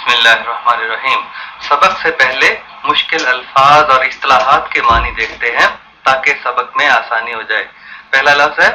बिस्मिल्लाहिर्रहमानिर्रहीम। सबक से पहले मुश्किल अल्फाज और इस्तिलाहात के मानी देखते हैं ताकि सबक में आसानी हो जाए। पहला लफ्ज है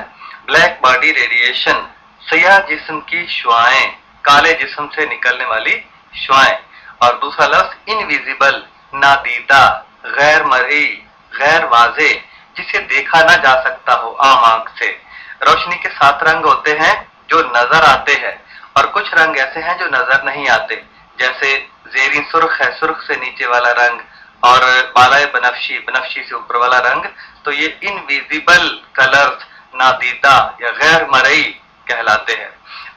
ब्लैक बॉडी रेडिएशन, सयाह जिस्म की शुआएं, काले जिस्म से निकलने वाली शुआएं। और दूसरा लफ्ज इनविजिबल, नादीदा, गैर मरई, गैर वाजे, जिसे देखा ना जा सकता हो आम आंख से। रोशनी के 7 रंग होते हैं जो नजर आते हैं और कुछ रंग ऐसे हैं जो नजर नहीं आते, जैसे जेरी सुर्ख है, सुर्ख से नीचे वाला रंग, और बालाए बनफशी, बनफशी से ऊपर वाला रंग। तो ये इनविजिबल कलर्स, नादीदा या गैर मरई कहलाते हैं।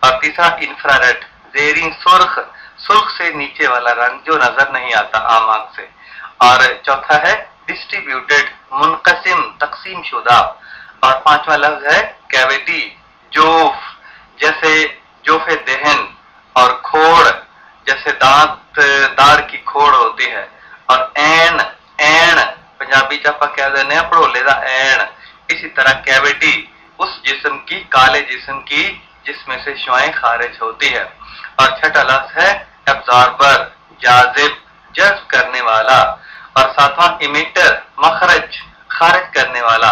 और तीसरा इंफ्रारेड, जेरी सुर्ख, सुर्ख से नीचे वाला रंग जो नजर नहीं आता आम आंख से। और चौथा है डिस्ट्रीब्यूटेड, मुनकसिम, तकसीम शुदा। और पांचवा लफ्ज है कैविटी, जोफ, जैसे जोफे दहन, और खोड़, जैसे दांत दाढ़ की खोड़ होती है। और ऐन, ऐन पंजाबी च आपां कह देने भड़ोले दा ऐन। इसी तरह कैविटी उस जिस्म की, काले जिस्म की जिसमें से शुआएं खारिज होती है। और छठा लफ्ज है एब्जॉर्बर, जाजिब, जज्ब करने वाला। और सातवां इमिटर, मखरज, खारिज करने वाला।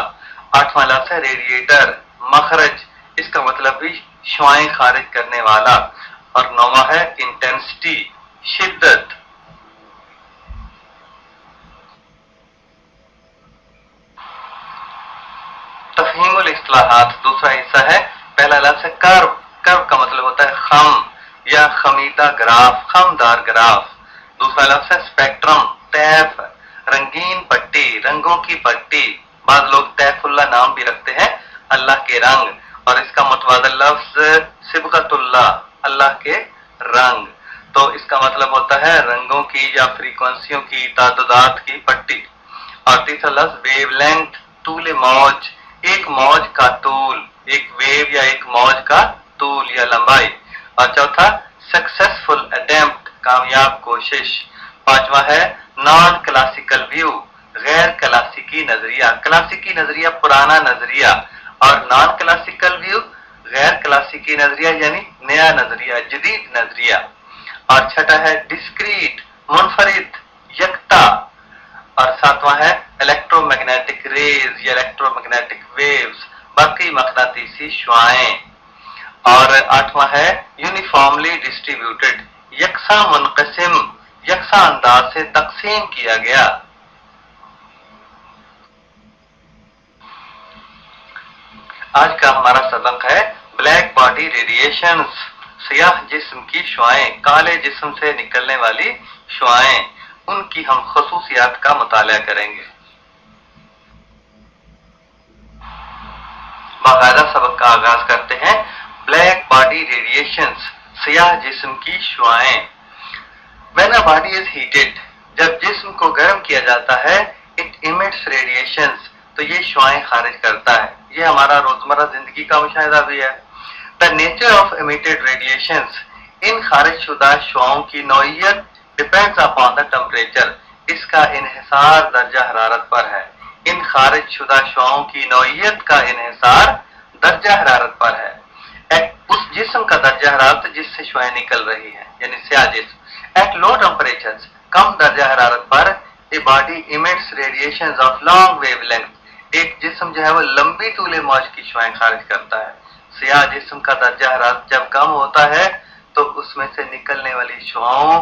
आठवां लफ्ज है रेडिएटर, मखरज, इसका मतलब भी शुआएं खारिज करने वाला। और नौवां है इंटेंसिटी, शिद्दत। तफहीमुल इस्तिलाहात दूसरा हिस्सा है। पहला लफ्ज है कर्व, कर्व का मतलब होता है खम या खमीदा ग्राफ, खमदार ग्राफ। दूसरा लफ्ज है स्पेक्ट्रम, तैफ, रंगीन पट्टी, रंगों की पट्टी। बाद लोग तैफुल्ला नाम भी रखते हैं अल्लाह के रंग, और इसका मुतवादिल लफ्ज सिबगतुल्लाह, अल्लाह के रंग। तो इसका मतलब होता है रंगों की या फ्रीक्वेंसियों की तादाद की पट्टी। और तीसरा लफ्ज वेवलेंथ, तूल मौज, एक मौज का तूल, एक वेव या एक मौज का तूल या लंबाई। और चौथा सक्सेसफुल अटेम्प्ट, कामयाब कोशिश। पांचवा है नॉन क्लासिकल व्यू, गैर क्लासिकी नजरिया। क्लासिकी नजरिया पुराना नजरिया, और नॉन क्लासिकल व्यू गैर क्लासिकी नजरिया यानी नया नजरिया, जदीद नजरिया। और छठा है डिस्क्रीट, मुनफरिद, यकता। और सातवां है इलेक्ट्रोमैग्नेटिक रेज या इलेक्ट्रोमैग्नेटिक वेव्स, बाकी मकनातीसी शुआएं। और आठवां है यूनिफॉर्मली डिस्ट्रीब्यूटेड, यकसा मुनकसिम, यकसा अंदाज से तकसीम किया गया। आज का हमारा सबक है ब्लैक बॉडी रेडिएशंस, सयाह जिस्म की शुआएं, काले जिस्म से निकलने वाली शुआएं, उनकी हम खसूसियात का मुताला करेंगे। बाकायदा सबक का आगाज करते हैं। ब्लैक बॉडी रेडिएशंस, सयाह जिस्म की शुआएं। When a body is heated, जब जिस्म को गर्म किया जाता है, इट इमिट्स रेडिएशंस, तो ये शुआएं खारिज करता है। ये हमारा रोजमर्रा जिंदगी का मुशाहिदा भी है। The nature of emitted radiations, इन खारिज शुदा शुआओं की नौइयत डिपेंड्स अपॉन द टेम्परेचर, इसका इन्हिसार दर्जा हरारत पर है। इन खारिज शुदा शुआओं की नौइयत का इन्हिसार दर्जा हरारत पर है। उस जिस्म का दर्जा हरारत जिससे शुआएं निकल रही है, यानी स्याह जिस्म। एट लो टेम्परेचर्स, कम दर्जा हरारत पर, a body emits radiations of long wavelength, एक जिस्म जो है वो लंबी तूले मौज की शुआएं खारिज करता है। सियाह जिस्म का दर्जा हरारत जब कम होता है तो उसमें से निकलने वाली शुआओं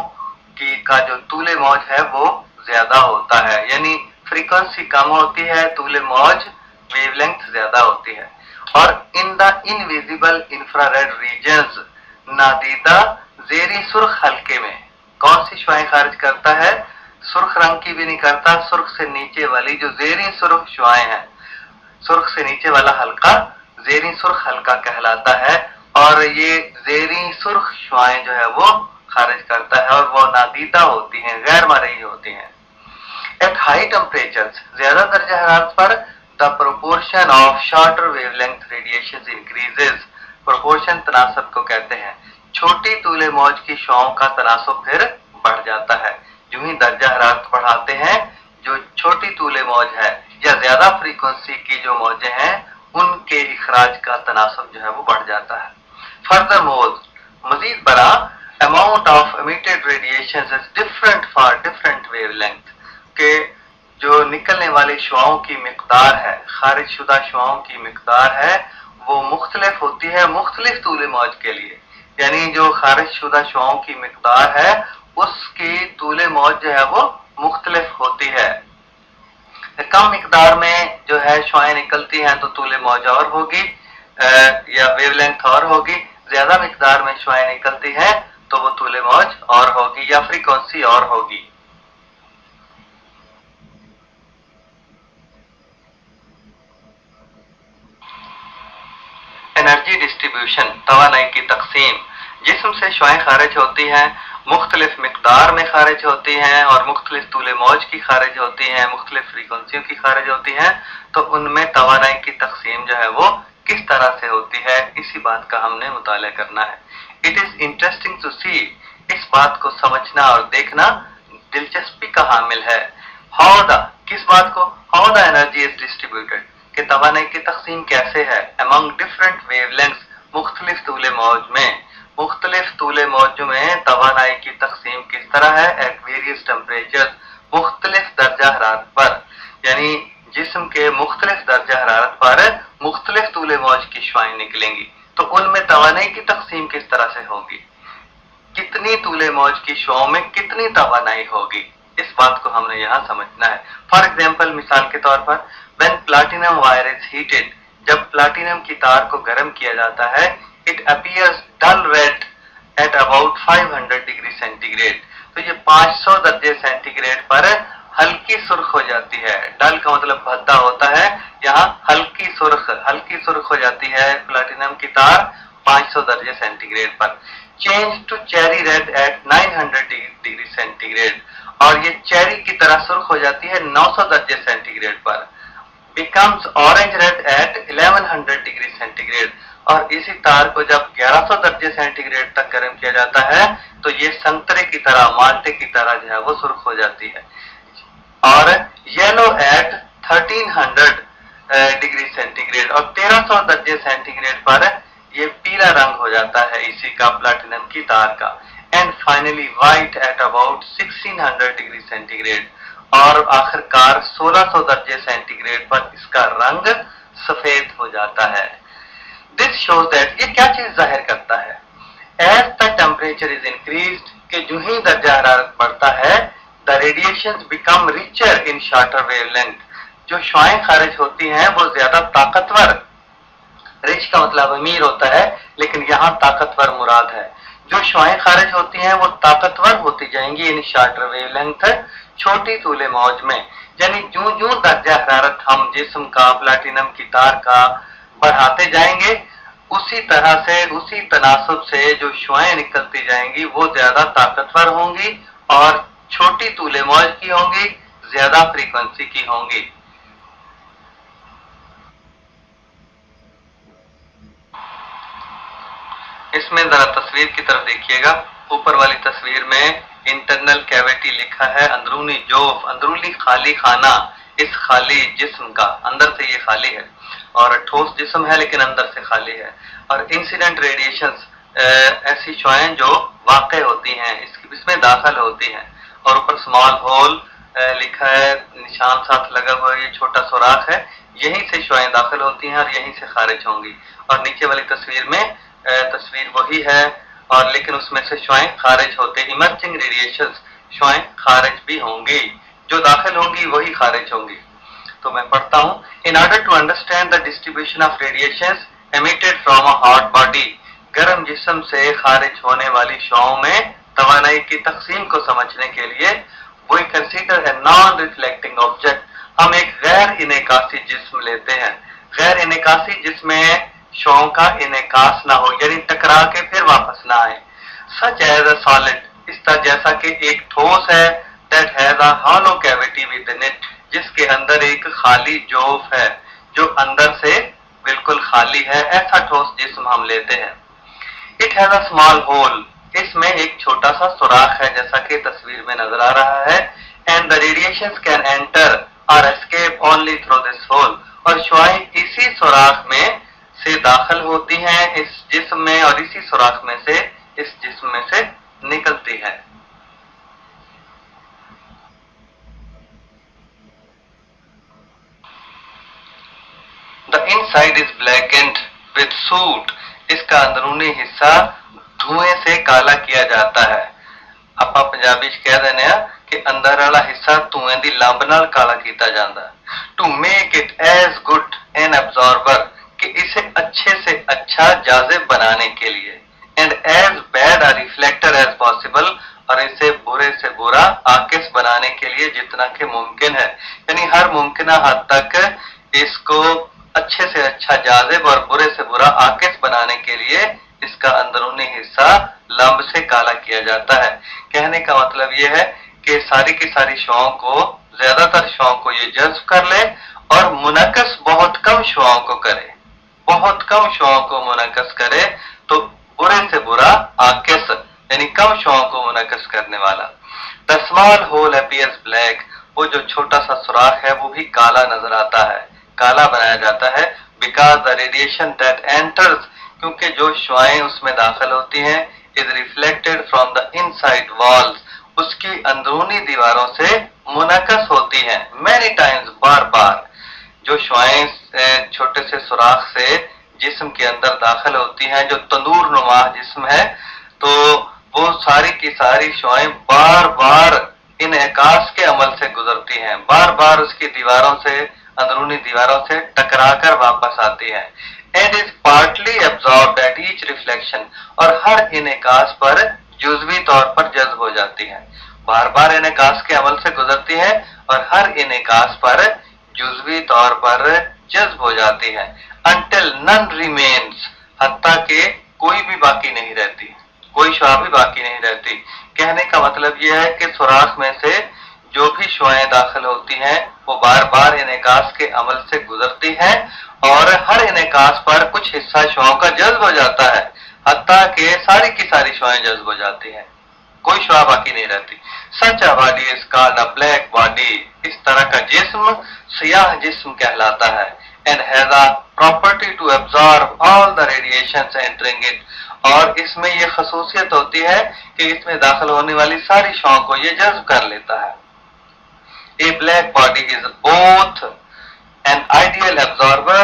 की का जो तूले मौज है वो ज्यादा होता है, यानी फ्रीक्वेंसी कम होती है, तूले मौज वेवलेंथ ज्यादा होती है। और in the invisible infrared regions, नादीदा जेरी सुर्ख हल्के में कौन सी शुआएं खारिज करता है? सुर्ख रंग की भी नहीं करता, सुर्ख से नीचे वाली जो जेरी सुर्ख शुआएं हैं, सुर्ख से नीचे वाला हल्का जेरी सुर्ख हल्का कहलाता है। और ये जेरी सुर्ख शुआएं जो है वो खारिज करता है और वो नादीदा होती हैं, गैर मरई होती हैं। एट हाई टेम्परेचर्स, ज्यादा दर्जा हरारत पर, the proportion of shorter wavelength radiations increases, proportion तनासब को कहते हैं। छोटी तूले मौज की शुआओं का तनासब फिर बढ़ जाता है। जो ही दर्जा हरारत बढ़ाते हैं, जो छोटी तूले मौज है या ज्यादा फ्रीक्वेंसी की जो मौजें हैं, उनके इखराज का तनासब जो है वो बढ़ जाता है। फर्दर मोर, मजीद बरा, amount of emitted radiations is different for different wavelength. کہ جو نکلنے والی شعاؤں کی مقدار ہے، خارج شدہ شعاؤں کی مقدار ہے، وہ مختلف ہوتی ہے مختلف طول موج کے لیے. یعنی جو خارج شدہ شعاؤں کی مقدار ہے اس کی طول موج جو ہے وہ مختلف ہوتی ہے. کم مقدار میں جو ہے شعائیں نکلتی ہیں تو طول موج اور ہوگی یا ویو لینتھ اور ہوگی. زیادہ مقدار میں شعائیں نکلتی ہیں تو وہ طول موج اور ہوگی یا فریکوینسی اور ہوگی. انرجی ڈسٹریبیوشن، توانائی کی تقسیم. جسم سے شعائیں خارج ہوتی ہیں، مختلف مقدار میں خارج ہوتی ہیں اور مختلف طول موج کی خارج ہوتی ہیں، مختلف فریکوینسیوں کی خارج ہوتی ہیں، تو ان میں توانائی کی تقسیم جو ہے وہ کس طرح سے ہوتی ہے، اسی بات کا ہم نے مطالعہ کرنا ہے. اٹ از انٹرسٹنگ ٹو سی، اس بات کو سمجھنا اور دیکھنا دلچسپی کا حامل ہے. کس بات کو؟ How the energy is distributed, کہ توانائی کی تقسیم کیسے ہے among different wavelengths، مختلف طول موج میں. مختلف طول موج میں توانائی کی تقسیم کس طرح ہے at various temperatures، مختلف درجہ حرارت پر. یعنی جسم کے مختلف درجہ حرارت پر مختلف طول موج کی شعائیں نکلیں گی، تو ان میں توانائی کی تقسیم کس طرح سے ہوگی، کتنی طول موج کی شعاؤں میں کتنی توانائی ہوگی، اس بات کو ہم نے یہاں سمجھنا ہے. فار ایگزامپل، مثال کے طور پر when platinum wire is heated، جب پلاٹینم کی تار کو گرم کیا جاتا ہے it appears dull red at about 500 degree centigrade، تو یہ 500 درجے سینٹی گریڈ پر ہلکی سرخ ہو جاتی ہے. ڈل کا مطلب بھدا ہوتا ہے، یہاں ہلکی سرخ ہو جاتی ہے پلاٹینم کی تار 500 درجے سینٹی گریڈ پر. Change to cherry red at 900 degree centigrade, اور یہ چیری کی طرح سرخ ہو جاتی ہے 900 درجے سینٹی گریڈ پر. becomes orange red at 1100 degree centigrade, اور اسی تار کو جب 1100 درجے سینٹی گریڈ تک گرم کیا جاتا ہے تو یہ سنترے کی طرح، مالٹے کی طرح جو ہے وہ سرخ ہو جاتی ہے. اور yellow at 1300 degree centigrade, اور 1300 درجے سینٹی گریڈ پر یہ پیلا رنگ ہو جاتا ہے اسی کا، پلاٹینم کی تار کا. And finally white at about 1600 degree centigrade, اور آخر کار 1600 درجے سینٹی گریڈ پر اس کا رنگ سفید ہو جاتا ہے. دس شوز دیٹ، یہ کیا چیز ظاہر کرتا ہے؟ As the temperature is increased, کہ جو ہی درجہ حرارت بڑھتا ہے دا ریڈیشنز بیکم ریچر ان شارٹر ویو لینتھ، جو شعائیں خارج ہوتی ہیں وہ زیادہ طاقتور، رچ کا مطلب امیر ہوتا ہے لیکن یہاں طاقتور مراد ہے. جو شعائیں خارج ہوتی ہیں وہ طاقتور ہوتی جائیں گی ان شارٹر ویو لینتھ، چھوٹی طول موج میں. یعنی جو درجہ حرارت ہم جسم کا، پلاٹینم کی تار کا بڑھاتے جائیں گے، اسی طرح سے، اسی تناسب سے جو شعائیں نکلتی جائیں گی وہ زیادہ طاقتور ہوں گی اور چھوٹی طول موج کی ہوں گی، زیادہ فریکوینسی کی ہوں گی. اس میں ذرا تصویر کی طرف دیکھیے گا. اوپر والی تصویر میں انٹرنل کیویٹی لکھا ہے، اندرونی جوف، اندرونی خالی خانہ اس خالی جسم کا. اندر سے یہ خالی ہے اور ٹھوس جسم ہے لیکن اندر سے خالی ہے. اور انسیڈنٹ ریڈیشنز، ایسی شعائیں جو واقع ہوتی ہیں اس میں داخل ہوتی ہیں. اور اوپر اسمال ہول لکھا ہے، نشان ساتھ لگا ہوا، یہ چھوٹا سوراخ ہے، یہیں سے شعائیں داخل ہوتی ہیں اور یہیں سے خارج ہوں گی. اور نیچے والی تصویر میں تصویر وہی ہے اور لیکن اس میں سے شعائیں خارج ہوتے، ایمرجنگ ریڈیشنز، شعائیں خارج بھی ہوں گی، جو داخل ہوں گی وہی خارج ہوں گی. تو میں پڑھتا ہوں. In order to understand the distribution of radiations emitted from a hot body، گرم جسم سے خارج ہونے والی شعاؤں میں توانائی کی تقسیم کو سمجھنے کے لیے we consider a non-reflecting object، ہم ایک غیر انعکاسی جسم لیتے ہیں. غیر انعکاسی جس میں شعاؤں کا انعکاس نہ ہو، یعنی ٹکرا کے پھر واپس نہ آئے. such as a solid، اس طرح جیسا کہ ایک ٹھوس ہے that has a hollow cavity within it، جس کے اندر ایک خالی جوف ہے جو اندر سے بالکل خالی ہے، ایسا ٹھوس جسم ہم لیتے ہیں. it has a small hole، اس میں ایک چھوٹا سا سوراخ ہے جیسا کہ تصویر میں نظر آ رہا ہے. and the radiations can enter or escape only through this hole، اور شعائیں اسی سوراخ میں سے داخل ہوتی ہیں اس جسم میں اور اسی سوراخ میں سے اس جسم میں سے निकलती है। The inside is blackened with soot. इसका अंदरूनी हिस्सा धुएं से काला किया जाता है। ਆਪਾਂ ਪੰਜਾਬੀ ਚ ਕਹਿ ਦਿੰਦੇ ਆ ਕਿ ਅੰਦਰ ਵਾਲਾ ਹਿੱਸਾ ਧੂਏ ਦੀ ਲੰਬ ਨਾਲ ਕਾਲਾ ਕੀਤਾ ਜਾਂਦਾ। To make it as good an absorber, कि इसे अच्छे से अच्छा जाज़िब बनाने के लिए, and as bad a reflector as possible, और इसे बुरे से बुरा आकिस बनाने के लिए जितना कि मुमकिन है, यानी हर मुमकिन हद तक इसको अच्छे से अच्छा जाज़िब और बुरे से बुरा आकिस बनाने के लिए इसका अंदरूनी हिस्सा लंब से काला किया जाता है। कहने का मतलब यह है कि सारी की सारी शुआओं को, ज्यादातर शुआओं को ये जज्ब कर ले और मुनक्कस बहुत कम शुआओं को करे, बहुत कम शुआओं को मुनक्कस करे, तो बुरे से बुरा आकिस यानी कम शुआओं को मुनक्कस करने वाला। The small hole appears black, वो जो छोटा सा सुराख है वो भी काला नजर आता है, काला बनाया जाता है। Because the radiation that enters, क्योंकि जो शुआएं उसमें दाखिल होती हैं, is reflected from the inside walls, उसकी अंदरूनी दीवारों से मुनक्कस होती हैं। मैनी टाइम्स, बार बार जो शुआएं छोटे से सुराख से जिस्म के अंदर दाखिल होती हैं, जो तंदूर नुमा जिस्म है, तो वो सारी की सारी शुआएं बार बार इन एकास के अमल से गुजरती हैं, बार बार उसकी दीवारों से, अंदरूनी दीवारों से टकराकर वापस आती हैं। And is partly absorbed at each reflection, और हर इनेकास पर जुज़वी तौर पर जज्ब हो जाती है। बार बार इनेकास के अमल से गुजरती है और हर इनेकास पर जुज़वी तौर पर जज्ब हो जाती है। Until none remains, हत्ता के कोई भी बाकी नहीं रहती, कोई शुआ भी बाकी नहीं रहती। कहने का मतलब यह है कि सुराख में से जो भी शुआएं दाखिल होती हैं वो बार बार इनेकास के अमल से गुजरती हैं और हर इनेकास पर कुछ हिस्सा शुआओं का जज्ब हो जाता है, हत्ता के सारी की सारी शुआएं जज्ब हो जाती हैं, कोई शुआ बाकी नहीं रहती। Such a body is called a black body, इस तरह का जिस्म सियाह जिस्म कहलाता है। And has a property to absorb all the radiations entering it, और इसमें ये खसूसियत होती है कि इसमें दाखिल होने वाली सारी शुआओं को ये जज्ब कर लेता है। A black body is both an ideal absorber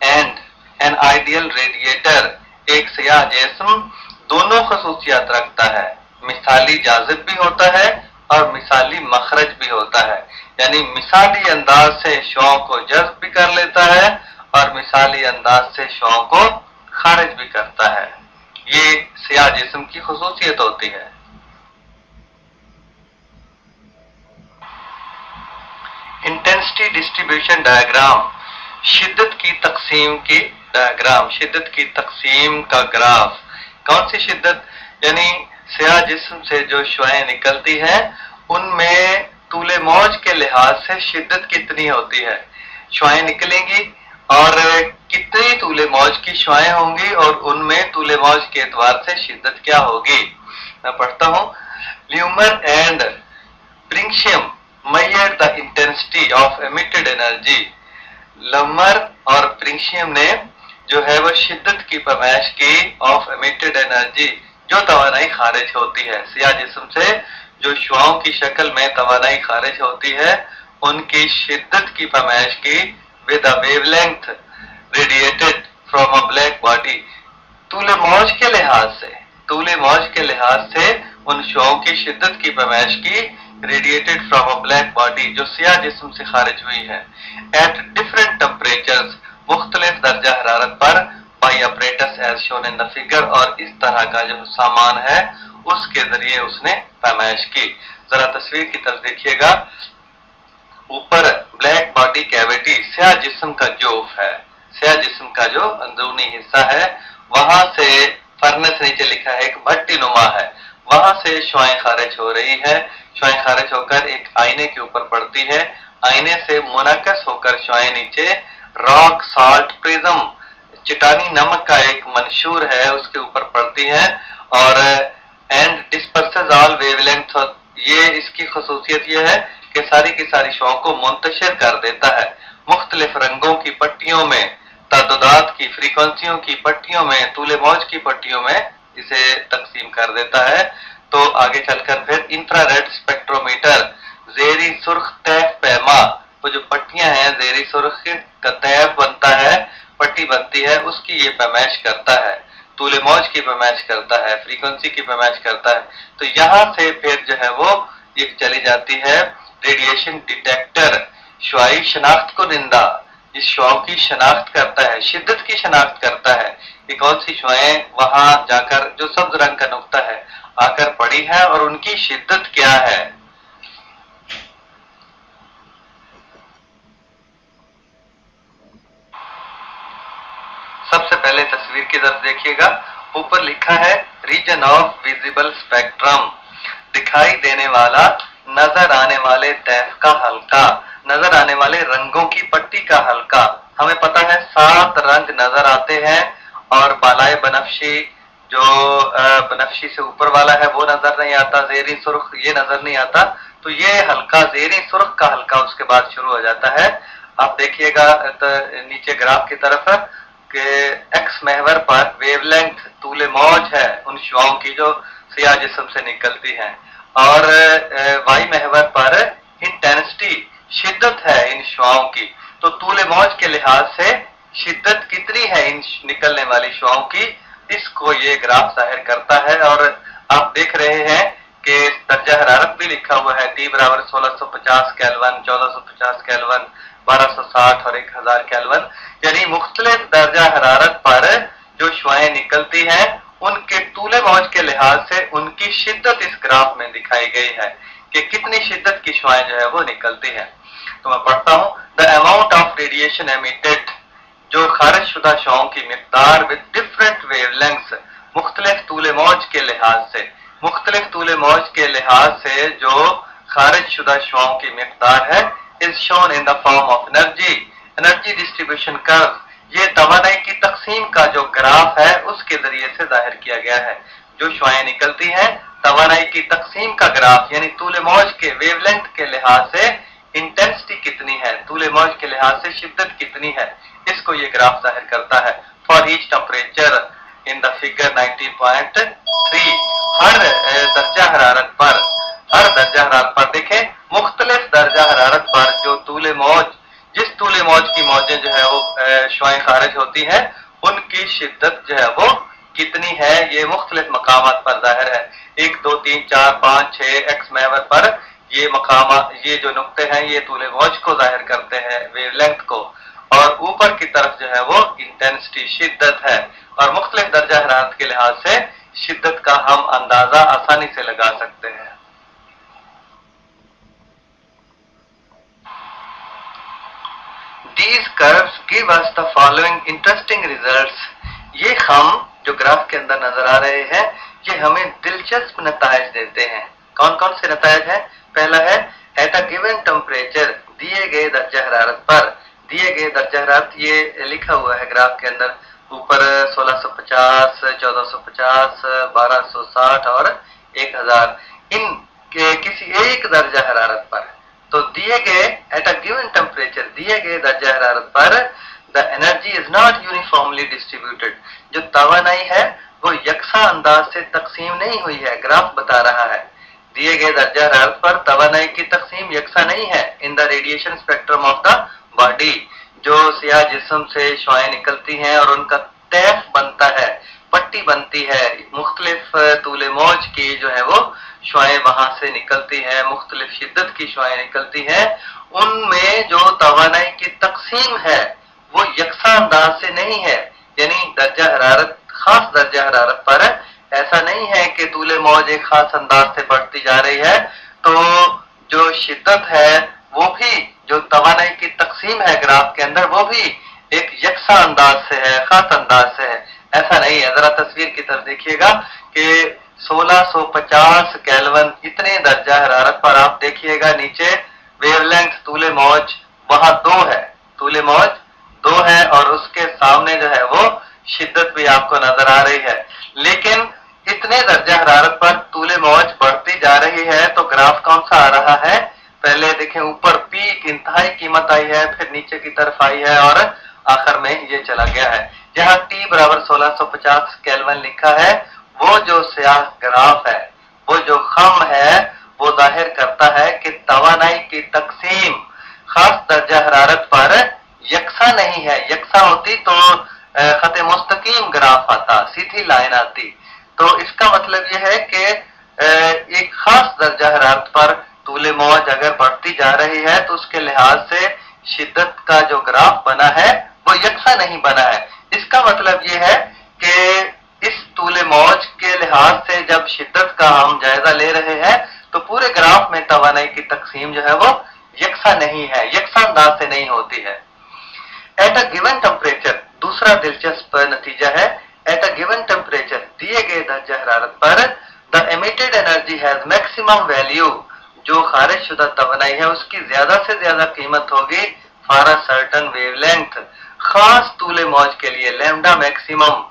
and an ideal radiator. एक सियाह जिस्म दोनों खसूसियात रखता है, मिसाली जाज़िब भी होता है और मिसाली मखरज भी होता है, यानी मिसाली अंदाज से शुआओं को जज्ब भी कर लेता है और मिसाली अंदाज से शुआओं को खारिज भी करता है। ये सियाह जिस्म की खसूसियत होती है। इंटेंसिटी डिस्ट्रीब्यूशन डायग्राम, शिद्दत की तकसीम की डायग्राम, शिद्दत की तकसीम का ग्राफ। कौन सी शिद्दत, यानी सियाह जिस्म से जो शुआएं निकलती हैं उनमें तूले मौज के लिहाज से शिद्दत कितनी होती है। शुआएं निकलेंगी और कितनी तूले मौज की शुआएं होंगी और उनमें तूले मौज के एतबार से शिद्दत क्या होगी। मैं पढ़ता हूँ। Lummer and Pringsheim measure the intensity of emitted energy. Lummer और प्रिंशियम ने जो है वो शिद्दत की पैमाइश की ऑफ emitted energy, जो तवानाई खारिज होती है सियाह जिस्म से, जो शुआओं की शक्ल में तवानाई खारिज होती है, उनकी शिद्दत की पैमाइश की with a wavelength radiated from a black body. तूले मौज के लिहाज से, तूले मौज के लिहाज से उन शुआओं की शिद्दत की पैमाइश की radiated from a black body जो सियाह जिस्म से खारिज हुई है। एट डिफरेंट टेम्परेचर्स, मुख्तलिफ दर्जा हरारत पर, by apparatus as shown in the figure, और इस तरह का जो सामान है उसके जरिए उसने पैमाइश की। जरा तस्वीर की तरफ देखिएगा। ऊपर ब्लैक बॉडी कैविटी, सियाह जिस्म का जोफ है, सियाह जिस्म का जो अंदरूनी हिस्सा है, वहां से फर्नेस नीचे लिखा है एक भट्टी नुमा है, वहां से शुआएं खारिज हो रही है। शुआएं खारिज होकर एक आईने के ऊपर पड़ती है, आईने से मुनक्कस होकर शुआएं नीचे रॉक साल्ट प्रिज्म, चट्टानी नमक का एक मंशूर है, उसके ऊपर पड़ती है और एंड डिस्पर्सेस ऑल वेवलेंथ। ये इसकी खसूसियत ये है कि सारी की सारी शुआओं को मुंतशिर कर देता है, मुख्तलिफ रंगों की पट्टियों में, तादाद की फ्रीक्वेंसियों की पट्टियों में, तूले मौज की पट्टियों में इसे तकसीम कर देता है। तो आगे चलकर फिर इंफ्रारेड स्पेक्ट्रोमीटर, जेरी सुर्ख तैफ पैमा, वो जो पट्टियां हैं जेरी सुर्ख का तैफ बनता है, पट्टी बनती है, उसकी ये पैमाइश करता है, तूले मौज की पैमाइश करता है, फ्रीक्वेंसी की पैमाइश करता है। तो यहाँ से फिर जो है वो एक चली जाती है रेडिएशन डिटेक्टर, शुआई शनाख्त को निंदा, इस शुआओं की शनाख्त करता है, शिद्दत की शनाख्त करता है कि कौन सी शुआएं वहां जाकर जो सब्ज रंग का नुक्ता है आकर पड़ी है और उनकी शिद्दत क्या है। सबसे पहले तस्वीर की तरफ देखिएगा, ऊपर लिखा है रीजन ऑफ विजिबल स्पेक्ट्रम, दिखाई देने वाला, नजर आने वाले तैफ का हल्का, नजर आने वाले रंगों की पट्टी का हल्का। हमें पता है 7 रंग नजर आते हैं और बालाए बनफशी, जो बनफशी से ऊपर वाला है वो नजर नहीं आता, जेरी सुर्ख ये नजर नहीं आता, तो ये हल्का जेरी सुर्ख का हल्का उसके बाद शुरू हो जाता है। आप देखिएगा नीचे ग्राफ की तरफ कि एक्स महवर पर वेवलेंथ तूले मौज है उन शुआओं की जो सियाह जिस्म से निकलती हैं, और वाई महवर पर इंटेंसिटी शिद्दत है इन शुआओं की। तो तूले मौज के लिहाज से शिद्दत कितनी है इन निकलने वाली शुआओं की, इसको ये ग्राफ जाहिर करता है। और आप देख रहे हैं कि दर्जा हरारत भी लिखा हुआ है, T बराबर 1650 केल्विन, 1450 केल्विन, 1260 और 1000 केल्विन, यानी मुख्तलिफ दर्जा हरारत पर जो शुआएं निकलती हैं उनके तूले मौज के लिहाज से उनकी शिद्दत इस ग्राफ में दिखाई गई है कि कितनी शिद्दत की शुआएं जो है वो निकलती हैं। तो मैं पढ़ता हूं, the amount of radiation emitted, जो खारिज शुदा शुआओं की मिकदार विद डिफरेंट वेवलेंथ्स, मुख्तलिफ तूले मौज के लिहाज से, मुख्तलिफ तूले मौज के लिहाज से जो खारिज शुदा शुआओं की मिकदार है, is shown in the form of energy, energy distribution curve, ये तवानाई की तकसीम का जो ग्राफ है उसके जरिए से जाहिर किया गया है। जो शुआएं निकलती हैं तवानाई की तकसीम का ग्राफ, यानी तूले मौज के वेवलेंथ के लिहाज से इंटेंसिटी कितनी है, तूले मौज के लिहाज से शिद्दत कितनी है, इसको ये ग्राफ जाहिर करता है। For each temperature in the figure 19.3, हर दर्जा हरारत पर, हर दर्जा हरारत पर देखें मुख्तलिफ दर्जा हरारत पर जो तूले मौज, जिस तूले मौज की मौजें जो है वो शुआएं खारिज होती हैं उनकी शिद्दत जो है वो कितनी है, ये मुख्तलिफ मकामात पर जाहिर है। 1 2 3 4 5 6 एक्स महवर पर ये मकामा, ये जो नुक्ते हैं ये तूले मौज को जाहिर करते हैं, वेवलेंथ को, और ऊपर की तरफ जो है वो इंटेंसिटी शिद्दत है। और मुख्तलिफ दर्जा हरारत के लिहाज से शिद्दत का हम अंदाजा आसानी से लगा सकते हैं। These curves give us the following interesting results. ये हम जो ग्राफ के अंदर नजर आ रहे हैं ये हमें दिलचस्प नतायज देते हैं। कौन कौन से नतायज हैं? पहला है एट अ गिवन टेम्परेचर, दिए गए दर्जा हरारत पर, दिए गए दर्जा हरारत ये लिखा हुआ है ग्राफ के अंदर, ऊपर 1650, 1450, 1260 और 1000, इन के किसी एक दर्जा हरारत पर, तो दिए गए एट अ गिवन टेम्परेचर, दिए गए दर्जा हरारत पर the energy is not uniformly distributed, जो तवानाई है वो यकसा अंदाज से तकसीम नहीं हुई है, ग्राफ बता रहा है। दिए गए दर्जा हरारत पर तवानाई की तकसीम यकसा नहीं है in the radiation spectrum of the body, जो सियाह जिस्म से शुआएं निकलती हैं और उनका तैफ बनता है, पट्टी बनती है, मुख्तलिफ तूले मौज की जो है वो शुआएं वहां से निकलती हैं, मुख्तलिफ शिद्दत की शुआएं निकलती हैं, उनमें जो तवानाई की तकसीम है वो यकसा अंदाज से नहीं है, यानी दर्जा हरारत, खास दर्जा हरारत पर ऐसा नहीं है कि तूले मौज एक खास अंदाज से बढ़ती जा रही है तो जो शिद्दत है वो भी, जो तवानाई की तकसीम है ग्राफ के अंदर वो भी एक यकसा अंदाज से है, खास अंदाज से है, ऐसा नहीं है। जरा तस्वीर की तरफ देखिएगा कि 1650 केल्विन इतने दर्जा हरारत पर आप देखिएगा नीचे वेवलेंथ तूले मौज वहां 2 है, तूले मौज 2 है और उसके सामने जो है वो शिद्दत भी आपको नजर आ रही है। लेकिन इतने दर्जा हरारत पर तूले मौज बढ़ती जा रही है तो ग्राफ कौन सा आ रहा है? पहले देखें ऊपर पीक इंतहाई कीमत आई है, फिर नीचे की तरफ आई है और आखिर में ये चला गया है। जहां T बराबर 1650 केल्विन लिखा है वो जो स्याह ग्राफ है وہ جو خم ہے وہ ظاہر کرتا ہے کہ توانائی کی تقسیم خاص درجہ حرارت پر یکساں نہیں ہے. یکساں ہوتی تو خط مستقیم گراف آتا, سیدھی لائن آتی. تو اس کا مطلب یہ ہے کہ ایک خاص درجہ حرارت پر طول موج اگر بڑھتی جا رہی ہے تو اس کے لحاظ سے شدت کا جو گراف بنا ہے وہ یکساں نہیں بنا ہے. اس کا مطلب یہ ہے کہ اس طول موج کے لحاظ سے جب شدت کا ہم جائزہ لے رہے ہیں تو پورے گراف میں توانائی کی تقسیم جو ہے وہ یکساں نہیں ہے, یکساں انداز سے نہیں ہوتی ہے. ایٹ اے گیون ٹیمپریچر, دوسرا دلچسپ نتیجہ ہے, ایٹ اے گیون ٹیمپریچر دیے گئے درجہ حرارت پر the emitted energy has maximum value, جو خارج شدہ توانائی ہے اس کی زیادہ سے زیادہ قیمت ہوگی for a certain wave length, خاص طول موج کے لیے. لیمڈا میکسیمم,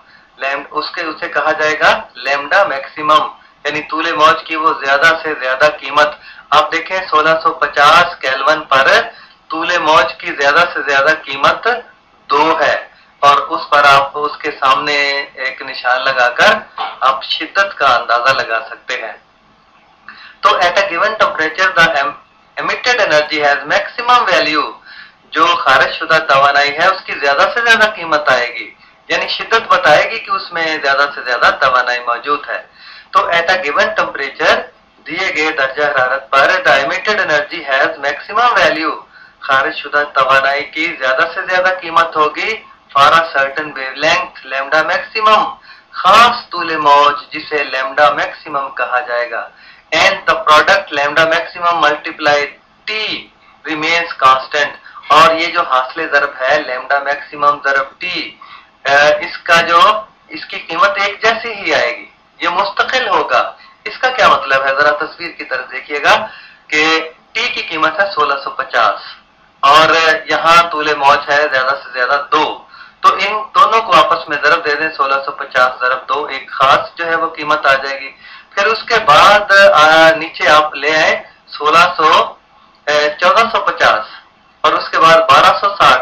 اسے کہا جائے گا لیمڈا میکسیمم, یعنی طول موج کی وہ زیادہ سے زیادہ قیمت. آپ دیکھیں 1650 کیلون پر طول موج کی زیادہ سے زیادہ قیمت 2 ہے, اور اس پر آپ اس کے سامنے ایک نشان لگا کر آپ شدت کا اندازہ لگا سکتے ہیں. تو at a given temperature the emitted energy has maximum value, جو خارج شدہ توانائی ہے اس کی زیادہ سے زیادہ قیمت آئے گی, یعنی شدت بتائے گی کہ اس میں زیادہ سے زیادہ توانائی موجود ہے. تو ایٹ اے گیون ٹیمپریچر دیے گئے درجہ حرارت پر the emitted energy has maximum value, خارج شدہ توانائی کی زیادہ سے زیادہ قیمت ہوگی for a certain wavelength lambda maximum, خاص طول موج جسے لیمڈا میکسیمم کہا جائے گا. And the product lambda maximum multiply T remains constant, اور یہ جو حاصل ضرب ہے لیمڈا میکسیمم ضرب ٹی, اس کی قیمت ایک جیسی ہی آئے گی, یہ مستقل ہوگا. اس کا کیا مطلب ہے, ذرا تصویر کی طرف دیکھیے گا کہ ٹی کی قیمت ہے 1650 اور یہاں طول موج ہے زیادہ سے زیادہ 2, تو ان دونوں کو آپس میں ضرب دے دیں, 1650 ضرب 2, ایک خاص جو ہے وہ قیمت آ جائے گی. پھر اس کے بعد نیچے آپ لے آئیں 1450 اور اس کے بعد 1260.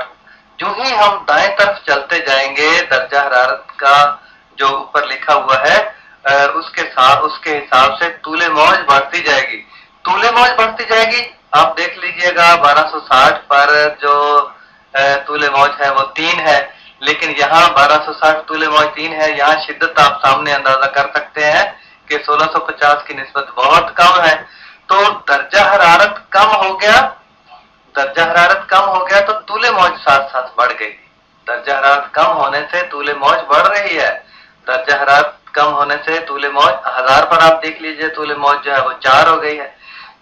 جو ہی ہم دائیں طرف چلتے جائیں گے درجہ حرارت کا جو اوپر لکھا ہوا ہے اس کے حساب سے طول موج بڑھتی جائے گی, طول موج بڑھتی جائے گی. آپ دیکھ لیجئے گا 1260 پر جو طول موج ہے وہ 3 ہے, لیکن یہاں 1260 طول موج 3 ہے, یہاں شدت آپ سامنے اندازہ کر سکتے ہیں کہ 1650 کی نسبت بہت کم ہے. تو درجہ حرارت کم ہو گیا, تو طول موج ساتھ ساتھ بڑھ گئی. درجہ حرارت کم ہونے سے طول موج بڑھ رہی ہے, درجہ حرارت کم ہونے سے طول موج 1000 پر آپ دیکھ لیجئے طول موج جو ہے وہ 4 ہو گئی ہے.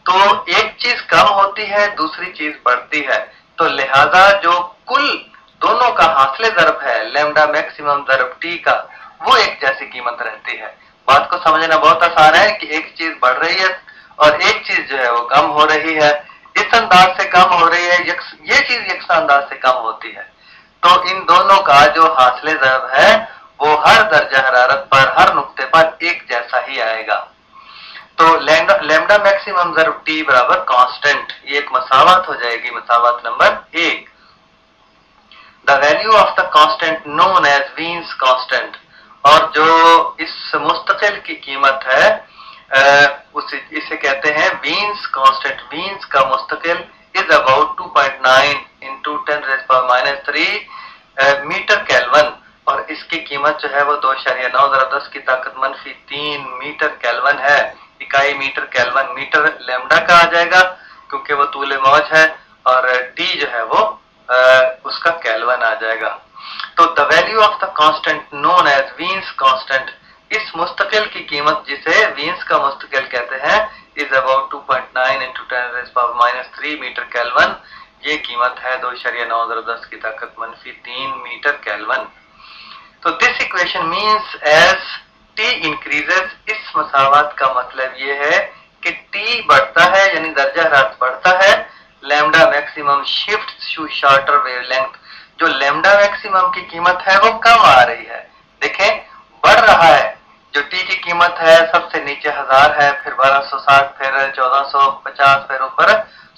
تو ایک چیز کم ہوتی ہے دوسری چیز بڑھتی ہے, تو لہذا جو کل دونوں کا حاصل ضرب ہے لیمڈا میکسیمم ضرب ٹی کا, وہ ایک جیسی قیمت رہتی ہے. بات کو سمجھنا بہت آسان ہے کہ ایک چیز بڑھ رہی ہے اور ایک چیز جو ہے وہ کم ہو رہی ہے, اس انداز سے کم ہو رہی ہے, یہ چیز یکساں انداز سے کم ہوتی ہے. تو ان دونوں کا جو حاصل ضرب ہے وہ ہر درجہ حرارت پر, ہر نقطے پر ایک جیسا ہی آئے گا. تو لیمڈا میکسیمم ضرب ٹی برابر کانسٹنٹ, یہ ایک مساوات ہو جائے گی, مساوات نمبر 1. The value of the constant known as Wien's constant, اور جو اس مستقل کی قیمت ہے اسے کہتے ہیں وینز کانسٹنٹ. وینز کا مستقل is about 2.9 into 10⁻³ metre kelvin, اور اس کی قیمت جو ہے وہ 2.9 × 10⁻³ میٹر کیلون ہے. اکائی میٹر کیلون, میٹر لیمڈا کا آ جائے گا کیونکہ وہ طول موج ہے, اور ٹی جو ہے وہ اس کا کیلون آ جائے گا. تو the value of the constant known as Wien's constant, اس مستقل کی قیمت جسے وینز کا مستقل کہتے ہیں, is about 2.9 into 10⁻³ metre kelvin. یہ قیمت ہے 2.9 × 10⁻³ میٹر کیلون. تو this equation means as T increases, اس مساوات کا مطلب یہ ہے کہ T بڑھتا ہے یعنی درجہ حرارت بڑھتا ہے, lambda maximum shifts to shorter wavelength, جو لیمڈا میکسیمم کی قیمت ہے وہ کم آ رہی ہے. دیکھیں بڑھ رہا ہے, جو ٹی کی قیمت ہے سب سے نیچے 1000 ہے, پھر 1260, پھر 1450, پھر اوپر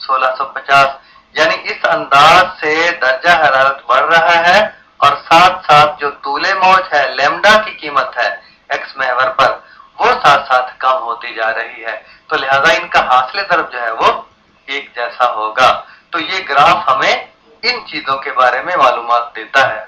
1650, یعنی اس انداز سے درجہ حرارت بڑھ رہا ہے, اور ساتھ ساتھ جو طول موج ہے لیمڈا کی قیمت ہے ایکس محور پر وہ ساتھ ساتھ कम होती जा रही है, तो लिहाजा इनका हासिल ضرب जो है वो एक जैसा होगा। तो ये ग्राफ हमें इन चीजों के बारे में मालूमात देता है।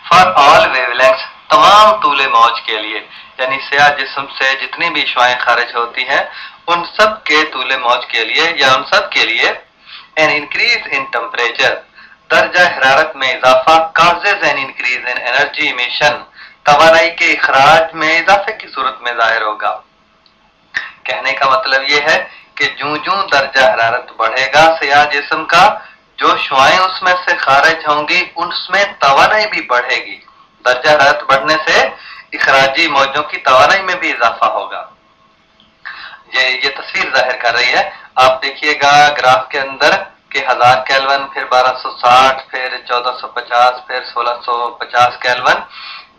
फॉर ऑल वेवलेंथ्स, तमाम तूले मौज के लिए, यानी स्याह जिस्म से जितनी भी शुआएं खारिज होती हैं उन सब के तूले मौज के लिए या उन सब के लिए एन इंक्रीज इन टेम्परेचर, दर्जा हरारत में इजाफा causes an increase in energy emission, तवानाई के इखराज में इजाफे की सूरत में जाहिर होगा। कहने का मतलब ये है कि जूं दर्जा हरारत बढ़ेगा स्याह जिस्म का, जो शुआएं उसमें से खारिज होंगी उसमें तवानाई भी बढ़ेगी। दर्जा हरारत बढ़ने से इखराजी मौजों की तवानाई में भी इजाफा होगा। ये तस्वीर जाहिर कर रही है। आप देखिएगा ग्राफ के अंदर कि 1000 केल्विन, फिर 1260, फिर 1450, फिर 1650 केल्विन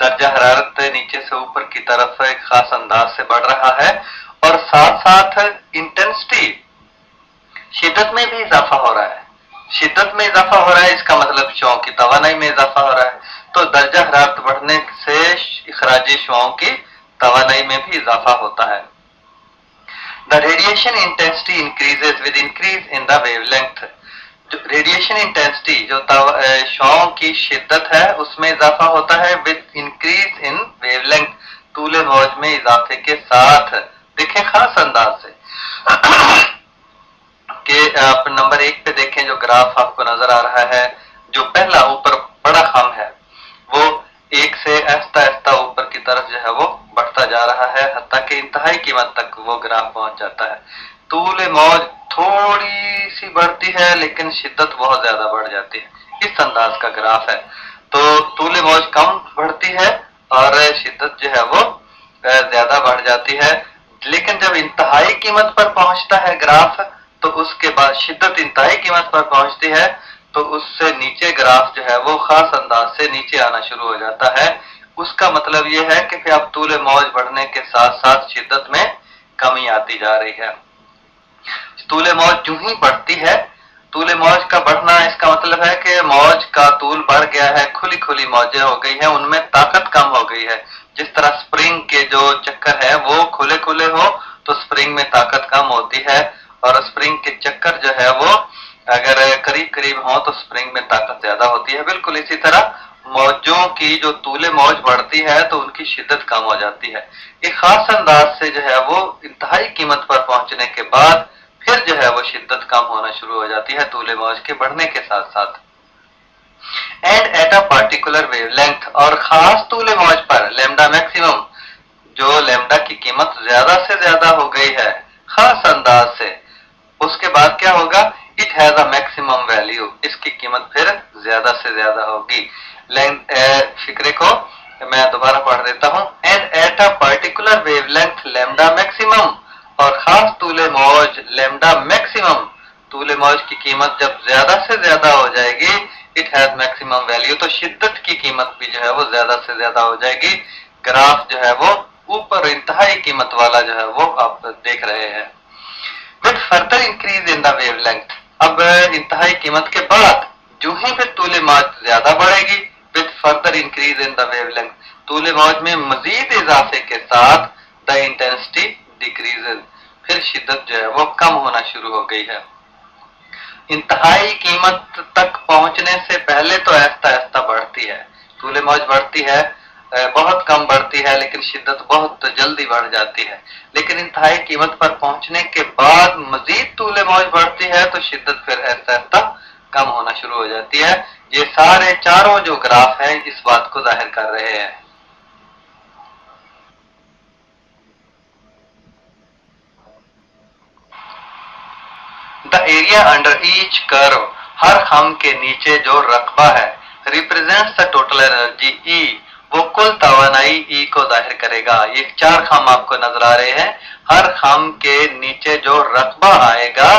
दर्जा हरारत नीचे से ऊपर की तरफ एक खास अंदाज से बढ़ रहा है और साथ साथ इंटेंसिटी शिद्दत में भी इजाफा हो रहा है। शिद्दत में इजाफा हो रहा है, इसका मतलब शुआओं की तवानाई में इजाफा हो रहा है। तो दर्जा हरारत बढ़ने से इखराजी शुआओं की तवानाई में भी इजाफा होता है। The radiation intensity increases with increase in the wavelength, जो रेडिएशन इंटेंसिटी जो शुआओं की शिद्दत है उसमें इजाफा होता है विद इंक्रीज इन वेवलेंथ, तूले मौज में इजाफे के साथ। देखें खास अंदाज से कि आप नंबर 1 पे देखें, जो ग्राफ आपको नजर आ रहा है, जो पहला ऊपर बड़ा खम है वो 1 से आहिस्ता आहिस्ता ऊपर की तरफ जो है वो बढ़ता जा रहा है, हत्ता कि इंतहाई कीमत तक वो ग्राफ पहुंच जाता है। तूले मौज थोड़ी सी बढ़ती है लेकिन शिद्दत बहुत ज्यादा बढ़ जाती है, इस अंदाज का ग्राफ है। तो तूले मौज कम बढ़ती है और शिद्दत जो है वो ज्यादा बढ़ जाती है, लेकिन जब इंतहाई कीमत पर पहुंचता है ग्राफ तो उसके बाद शिद्दत इंतहाई कीमत पर पहुंचती है तो उससे नीचे ग्राफ जो है वो खास अंदाज से नीचे आना शुरू हो जाता है। उसका मतलब ये है कि फिर अब तूले मौज बढ़ने के साथ साथ शिद्दत में कमी आती जा रही है। तूले मौज जो ही बढ़ती है, तूले मौज का बढ़ना इसका मतलब है कि मौज का तूल बढ़ गया है, खुली खुली मौजें हो गई है, उनमें ताकत कम हो गई है। जिस तरह स्प्रिंग के जो चक्कर है वो खुले खुले हो तो स्प्रिंग में ताकत कम होती है और स्प्रिंग के चक्कर जो है वो अगर करीब करीब हो तो स्प्रिंग में ताकत ज्यादा होती है। बिल्कुल इसी तरह मौजों की जो तूले मौज बढ़ती है तो उनकी शिद्दत कम हो जाती है। एक खास अंदाज से जो है वो इंतहाई कीमत पर पहुंचने के बाद फिर जो है वो शिद्दत कम होना शुरू हो जाती है तूले मौज के बढ़ने के साथ साथ। And at a particular wavelength, और खास तूले मौज पर लैम्डा मैक्सिमम, जो लैम्डा की कीमत ज्यादा से ज्यादा हो गई है खास अंदाज से, उसके बाद क्या होगा, it has a maximum value, इसकी कीमत फिर ज्यादा से ज्यादा होगी। फिक्रे को मैं दोबारा पढ़ देता हूं। And at a particular wavelength lambda maximum, और खास तूले मौज लैम्डा मैक्सिमम, तूले मौज की कीमत जब ज्यादा से ज्यादा हो जाएगी, इट हैज मैक्सिमम वैल्यू, तो शिद्दत की कीमत भी जो है वो ज्यादा से ज्यादा हो जाएगी। ग्राफ जो है वो ऊपर इंतहाई कीमत वाला जो है वो आप देख रहे हैं। With further increase in the wavelength, अब इंतहाई कीमत के बाद जो ही फिर तूले मौज ज्यादा बढ़ेगी, with further increase in the wavelength, तूले मौज में मजीद इजाफे के साथ द इंटेंसिटी डिक्रीजेज, फिर शिद्दत जो है वो कम होना शुरू हो गई है। इंतहाई कीमत तक पहुंचने से पहले तो आहिस्ता आहिस्ता बढ़ती है, तूले मौज बढ़ती है, बहुत कम बढ़ती है, लेकिन शिद्दत बहुत जल्दी बढ़ जाती है। लेकिन इंतहाई कीमत पर पहुंचने के बाद मजीद तूले मौज बढ़ती है तो शिद्दत फिर आहिस्ता आहिस्ता कम होना शुरू हो जाती है। ये सारे चारों जो ग्राफ हैं इस बात को जाहिर कर रहे हैं। The area under each curve, हर खम के नीचे जो रकबा है, represents the total energy E, वो कुल तवानाई ई को जाहिर करेगा। ये 4 खम आपको नजर आ रहे हैं, हर खम के नीचे जो रकबा आएगा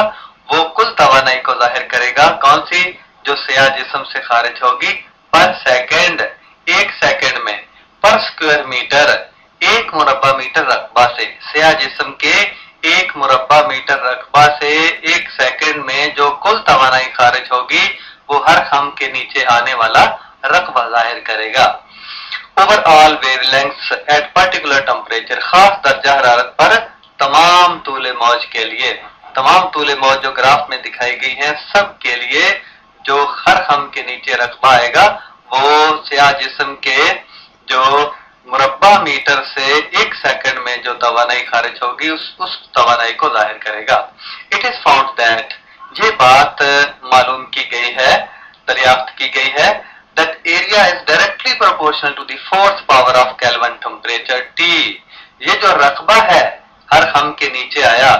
वो कुल तवानाई को जाहिर करेगा। कौन सी? जो स्याह जिस्म से खारिज होगी पर सेकेंड, 1 सेकेंड में, पर स्क्वायर मीटर, 1 मुरब्बा मीटर रकबा से, स्याह जिस्म के 1 मुरब्बा मीटर रकबा से 1 सेकेंड में जो कुल तवानाई खारिज होगी وہ ہر خم کے نیچے آنے والا رقبہ ظاہر کرے گا. Over all wavelengths at particular temperature, خاص درجہ حرارت پر تمام طول موج کے لیے، تمام طول موج جو گراف میں دکھائی گئی ہیں سب کے لیے جو ہر خم کے نیچے رقبہ آئے گا وہ سیاہ جسم کے جو مربع میٹر سے ایک سیکنڈ میں جو توانائی خارج ہوگی اس توانائی کو ظاہر کرے گا. اٹ از فاؤنڈ دیٹ، یہ بات معلوم کی گئی ہے، دریافت کی گئی ہے، that area is directly proportional to the fourth power of Kelvin temperature T. یہ جو رقبہ ہے ہر خم کے نیچے آیا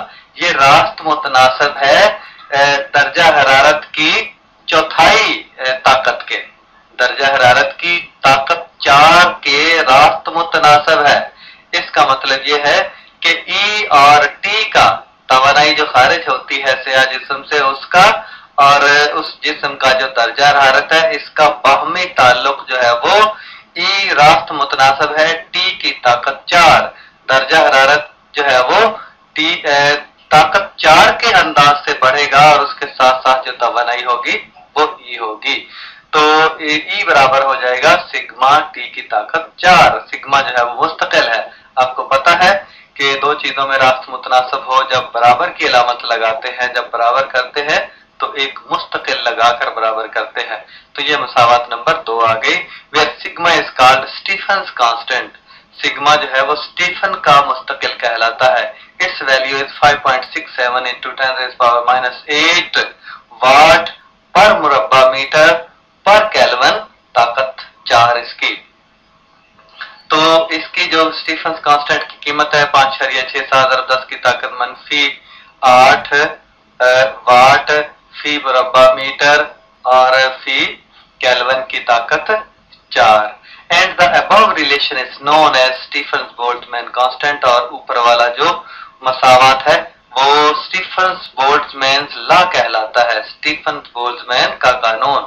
یہ راست متناسب ہے درجہ حرارت کی چوتھائی طاقت کے، درجہ حرارت کی طاقت 4 کے راست متناسب ہے. اس کا مطلب یہ ہے کہ ای اور ٹی کا توانائی جو خارج ہوتی ہے سیاہ جسم سے اس کا اور اس جسم کا جو درجہ حرارت ہے اس کا باہمی تعلق جو ہے وہ ای راست متناسب ہے ٹی کی طاقت 4. درجہ حرارت جو ہے وہ ٹی طاقت 4 کے انداز سے بڑھے گا اور اس کے ساتھ ساتھ جو توانائی ہوگی وہ ای ہوگی. تو ای برابر ہو جائے گا سگما ٹی کی طاقت 4. سگما جو ہے وہ مستقل ہے. آپ کو پتا ہے کہ دو چیزوں میں راست متناسب ہو جب برابر کی علامت لگاتے ہیں، جب برابر کرتے ہیں تو ایک مستقل لگا کر برابر کرتے ہیں. تو یہ مساوات نمبر 2 آ گئی. where sigma is called Stephen's constant. Sigma جو ہے وہ اسٹیفن کا مستقل کہلاتا ہے. its value is 5.67 into 10⁻⁻8 what پر مربع میٹر پر کیلون، طاقت 4 اس کی. تو اس کی جو اسٹیفنس کانسٹنٹ کی قیمت ہے 5.67 کی طاقت -8 واٹ فی مربع میٹر اور فی کیلون کی طاقت 4. And the above relation is known as Stefan's Boltzmann constant, اور اوپر والا جو مساوات ہے وہ اسٹیفنس بولٹزمین لا کہلاتا ہے، اسٹیفنس بولٹزمین کا قانون.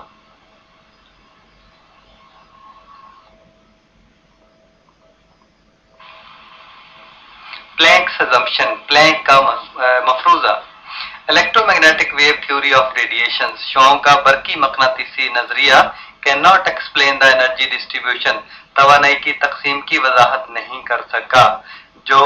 پلینکس assumption، پلینک کا مفروضہ. Electromagnetic wave theory of radiation, شعاؤں کا برقی مقناطیسی نظریہ can not explain the energy distribution, توانائی کی تقسیم کی وضاحت نہیں کر سکا. جو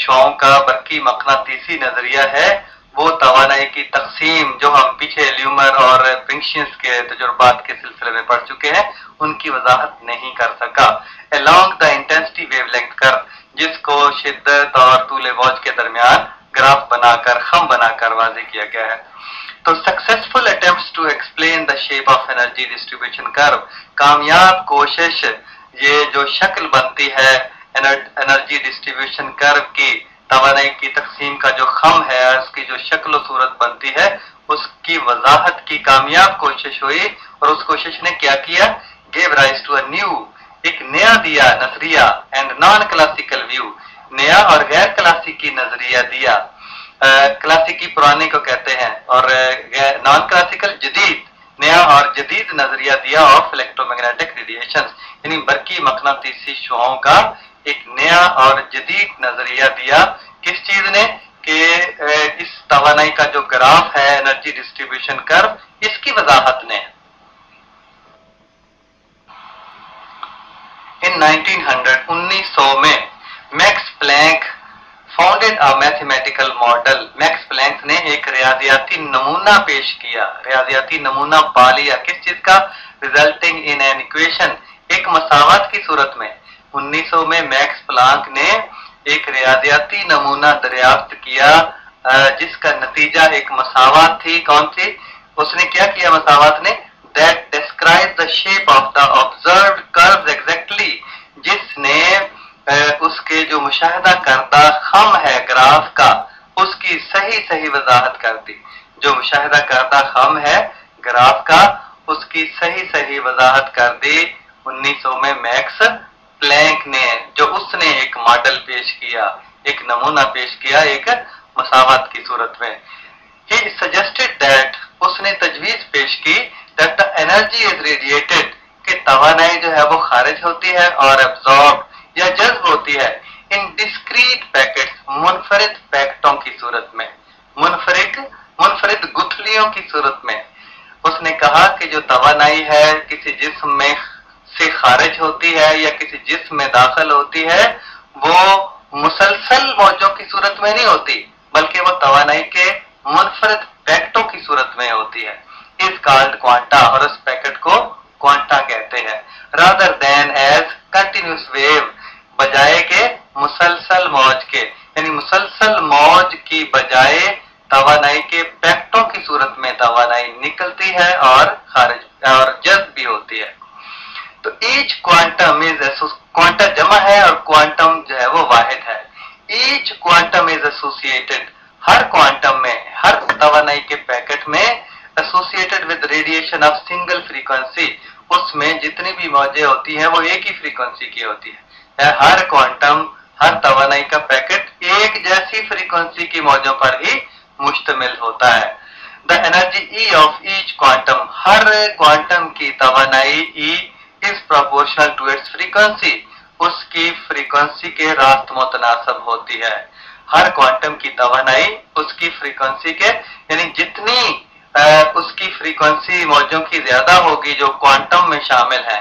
شعاؤں کا برقی مقناطیسی نظریہ ہے وہ توانائی کی تقسیم جو ہم پیچھے لیومر اور پنکشنس کے تجربات کے سلسلے میں پڑھ چکے ہیں ان کی وضاحت نہیں کر سکا. along the intensity wavelength curve، جس کو شدت اور طول موج کے درمیان گراف بنا کر خم بنا کر واضح کیا گیا ہے. تو successful attempts to explain the shape of energy distribution curve, کامیاب کوشش یہ جو شکل بنتی ہے انرجی ڈسٹریبیوشن کرو کی، توانائی کی تقسیم کا جو خم ہے اس کی جو شکل و صورت بنتی ہے اس کی وضاحت کی کامیاب کوشش ہوئی. اور اس کوشش نے کیا کیا؟ gave rise to a new، ایک نیا دیا نظریہ اینڈ نان کلاسیکل ویو، نیا اور غیر کلاسیکی نظریہ دیا. کلاسیکی پرانے کو کہتے ہیں اور نان کلاسیکل جدید، نیا اور جدید نظریہ دیا آف الیکٹرو میگنیٹک ریڈیشن، یعنی برقی مقناطیسی شعاؤں کا ایک نیا اور جدید نظریہ دیا. کس چیز نے؟ کہ اس توانائی کا جو گراف ہے انرجی ڈسٹریبیوشن کرو اس کی وضاحت نے. In 1900 میں Max Planck founded a mathematical model. Max Planck نے ایک ریاضیاتی نمونہ پیش کیا، ریاضیاتی نمونہ پا لیا. کس چیز کا؟ resulting in an equation، ایک مساوات کی صورت میں. 1900 میں میکس پلانک نے ایک ریاضیاتی نمونہ دریافت کیا جس کا نتیجہ ایک مساوات تھی. کون سی؟ اس نے کیا کیا مساوات نے؟ that describes the shape of the observed curves exactly، جس نے اس کے جو مشاہدہ کردہ خم ہے گراف کا اس کی صحیح وضاحت کر دی. جو مشاہدہ کردہ خم ہے گراف کا اس کی صحیح وضاحت کر دی 1900 میں میکس پلانک نے، جو اس نے ایک ماڈل پیش کیا، ایک نمونہ پیش کیا ایک مساوات کی صورت میں. He suggested that، اس نے تجویز پیش کی that the energy is radiated، کہ توانائی جو ہے وہ خارج ہوتی ہے اور absorbed یا جذب ہوتی ہے in discrete packets، منفرد پیکٹوں کی صورت میں، منفرد گتھلیوں کی صورت میں. اس نے कहा कि जो तवानाई है किसी जिस्म में से खारिज होती है या किसी जिस्म में दाखिल होती है वो मुसलसल मौजों की सूरत में नहीं होती, बल्कि वो तवानाई के मुनफरद पैकेटों की सूरत में होती है। इस कॉल्ड क्वांटा, और उस पैकेट को क्वांटा कहते हैं। Rather than as continuous wave, बजाय के मुसलसल मौज के, यानी मुसलसल मौज की बजाय तवानाई के पैकेटों की सूरत में तवानाई निकलती है और खारिज और जज्ब भी होती है। तो ईच क्वांटम इज, क्वांटा जमा है और क्वांटम जो है वो वाहिद है। Each quantum is associated, her quantum में, हर तवानाई के पैकेट में associated with radiation of single frequency, उसमें जितनी भी मौजें होती हैं वो एक ही फ्रीक्वेंसी की होती है। हर क्वांटम, हर तवानाई का पैकेट एक जैसी फ्रीक्वेंसी की मौजों पर ही मुश्तमिल होता है। The energy E of each quantum, हर क्वांटम की तवानाई E is proportional to its frequency, उसकी फ्रीक्वेंसी के रास्त मुतनासिब होती है। हर क्वांटम की तवानाई उसकी फ्रीक्वेंसी के, यानी जितनी उसकी फ्रीक्वेंसी मौजों की ज्यादा होगी जो क्वांटम में शामिल है,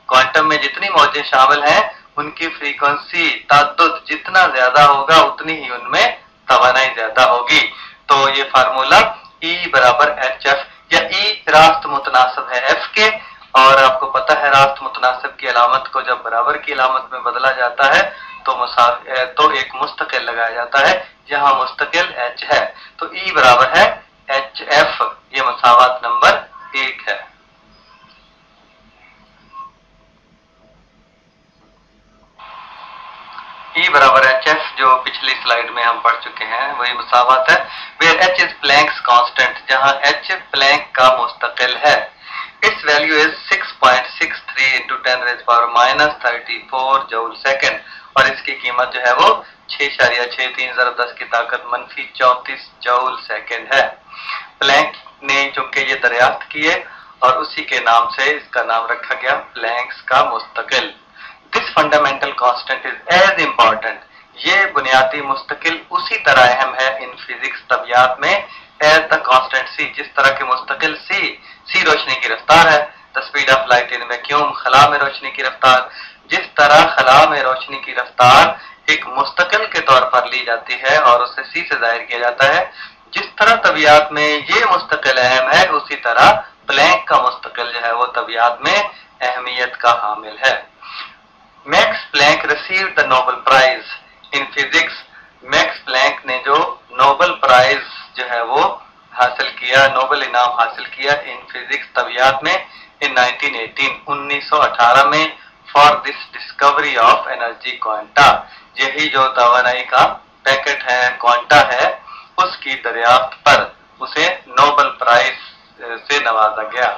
क्वांटम में जितनी मौजें शामिल हैं उनकी फ्रीक्वेंसी ताद्दुद जितना ज्यादा होगा उतनी ही उनमें तवानाई ज्यादा होगी। तो ये फार्मूला E बराबर HF, या E रास्त मुतनासिब है F के, और आपको पता है रास्त मुतनासिब की अलामत को जब बराबर की अलामत में बदला जाता है तो एक मुस्तकिल लगाया जाता है, यहाँ मुस्तकिल H है। तो E बराबर है HF, ये मसावत नंबर 1 है। E बराबर HF जो पिछली स्लाइड में हम पढ़ चुके हैं वही मसावत है। Where H is Planck's constant, जहां H प्लैंक का मुस्तकिल है। Its value is 6.63 into 10⁻34 joule second, और इसकी कीमत जो है वो 6.63 ज़रब 10 की ताकत -34 जूल सेकंड है। प्लैंक ने चूंकि ये दरियाफ्त किए और उसी के नाम से इसका नाम रखा गया प्लैंक्स का मुस्तकिल। This fundamental constant is as important, ये बुनियादी मुस्तकिल उसी तरह अहम है इन फिजिक्स तबियात में एज द कांस्टेंट सी, जिस तरह के मुस्तकिल सी रोशनी की रफ्तार है। The speed of light in vacuum, खला में रोशनी की रफ्तार, जिस तरह खला में रोशनी की रफ्तार एक मुस्तकिल के तौर पर ली जाती है और उसे सी से जाहिर किया जाता है, जिस तरह तबियात में ये मुस्तकिल अहम है उसी तरह प्लैंक का मुस्तकिल जो है वो तबियात में अहमियत का हामिल है। Max Planck received the Nobel Prize in physics, Max Planck ने जो नोबेल प्राइज जो है वो हासिल किया, नोबेल इनाम हासिल किया इन फिजिक्स तबियात में इन 1918 में for this discovery of energy quanta, यही जो तवानाई का पैकेट है क्वांटा है उसकी दरियाफ्त पर उसे नोबेल प्राइज से नवाजा गया।